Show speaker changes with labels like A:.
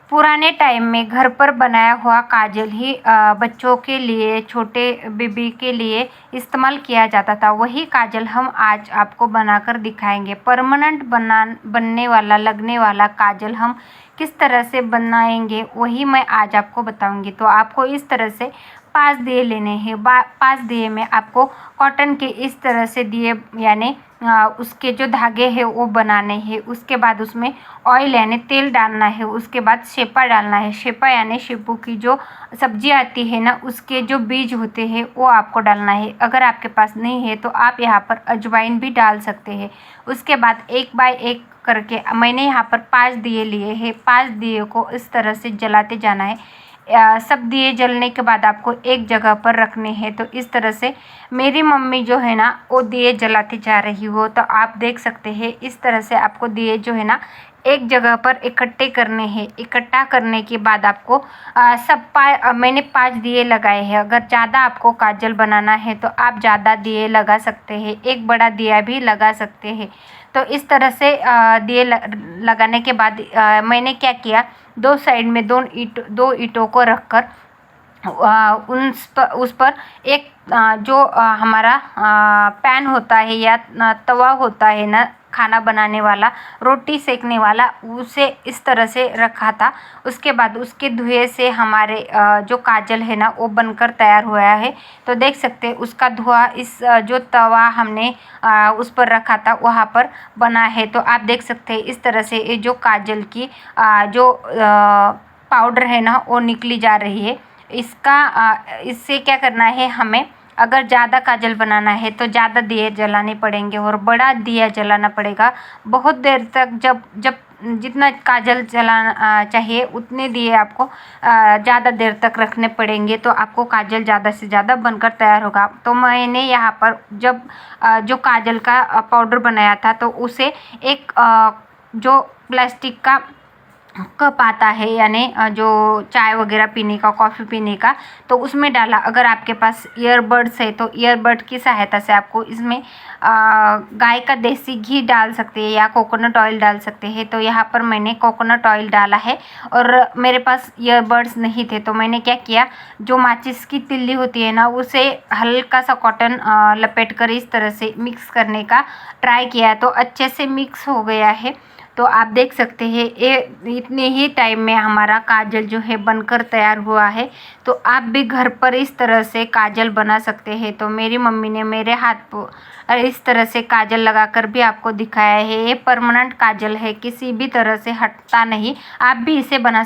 A: पुराने टाइम में घर पर बनाया हुआ काजल ही बच्चों के लिए, छोटे बेबी के लिए इस्तेमाल किया जाता था। वही काजल हम आज आपको बनाकर दिखाएंगे। परमानेंट बनने वाला, लगने वाला काजल हम किस तरह से बनाएंगे वही मैं आज आपको बताऊंगी। तो आपको इस तरह से 5 दिए लेने हैं। 5 दिए में आपको कॉटन के इस तरह से दिए यानी उसके जो धागे हैं वो बनाने हैं। उसके बाद उसमें ऑयल यानी तेल डालना है। उसके बाद शेपा डालना है। शेपा यानी शेपू की जो सब्जी आती है ना, उसके जो बीज होते हैं वो आपको डालना है। अगर आपके पास नहीं है तो आप यहाँ पर अजवाइन भी डाल सकते हैं। उसके बाद 1 बाय 1 करके मैंने यहाँ पर 5 दिए लिए हैं। 5 दिए को इस तरह से जलाते जाना है। सब दिए जलने के बाद आपको एक जगह पर रखने हैं। तो इस तरह से मेरी मम्मी जो है ना वो दिए जलाती जा रही हो, तो आप देख सकते हैं इस तरह से आपको दिए जो है ना एक जगह पर इकट्ठे करने हैं। इकट्ठा करने के बाद आपको मैंने 5 दिए लगाए हैं। अगर ज़्यादा आपको काजल बनाना है तो आप ज़्यादा दिए लगा सकते हैं, एक बड़ा दिया भी लगा सकते हैं। तो इस तरह से दिए लगाने के बाद मैंने क्या किया, 2 साइड में 2 ईंटों को रखकर उस पर एक जो हमारा पैन होता है या तवा होता है ना, खाना बनाने वाला, रोटी सेकने वाला, उसे इस तरह से रखा था। उसके बाद उसके धुएं से हमारे जो काजल है ना वो बनकर तैयार हुआ है। तो देख सकते हैं उसका धुआं इस जो तवा हमने उस पर रखा था वहाँ पर बना है। तो आप देख सकते हैं इस तरह से ये जो काजल की जो पाउडर है ना वो निकली जा रही है। इससे क्या करना है हमें, अगर ज़्यादा काजल बनाना है तो ज़्यादा दिए जलाने पड़ेंगे और बड़ा दिया जलाना पड़ेगा। बहुत देर तक जब जितना काजल जलाना चाहिए उतने दिए आपको ज़्यादा देर तक रखने पड़ेंगे। तो आपको काजल ज़्यादा से ज़्यादा बनकर तैयार होगा। तो मैंने यहाँ पर जब जो काजल का पाउडर बनाया था तो उसे एक जो प्लास्टिक का कप आता है यानी जो चाय वगैरह पीने का, कॉफ़ी पीने का, तो उसमें डाला। अगर आपके पास ईयरबड्स है तो ईयरबड की सहायता से आपको इसमें गाय का देसी घी डाल सकते हैं या कोकोनट ऑयल डाल सकते हैं। तो यहाँ पर मैंने कोकोनट ऑयल डाला है और मेरे पास ईयरबड्स नहीं थे तो मैंने क्या किया, जो माचिस की तिल्ली होती है ना उसे हल्का सा कॉटन लपेट कर इस तरह से मिक्स करने का ट्राई किया तो अच्छे से मिक्स हो गया है। तो आप देख सकते हैं ये इतने ही टाइम में हमारा काजल जो है बनकर तैयार हुआ है। तो आप भी घर पर इस तरह से काजल बना सकते हैं। तो मेरी मम्मी ने मेरे हाथ पर इस तरह से काजल लगाकर भी आपको दिखाया है। ये परमानेंट काजल है, किसी भी तरह से हटता नहीं। आप भी इसे बना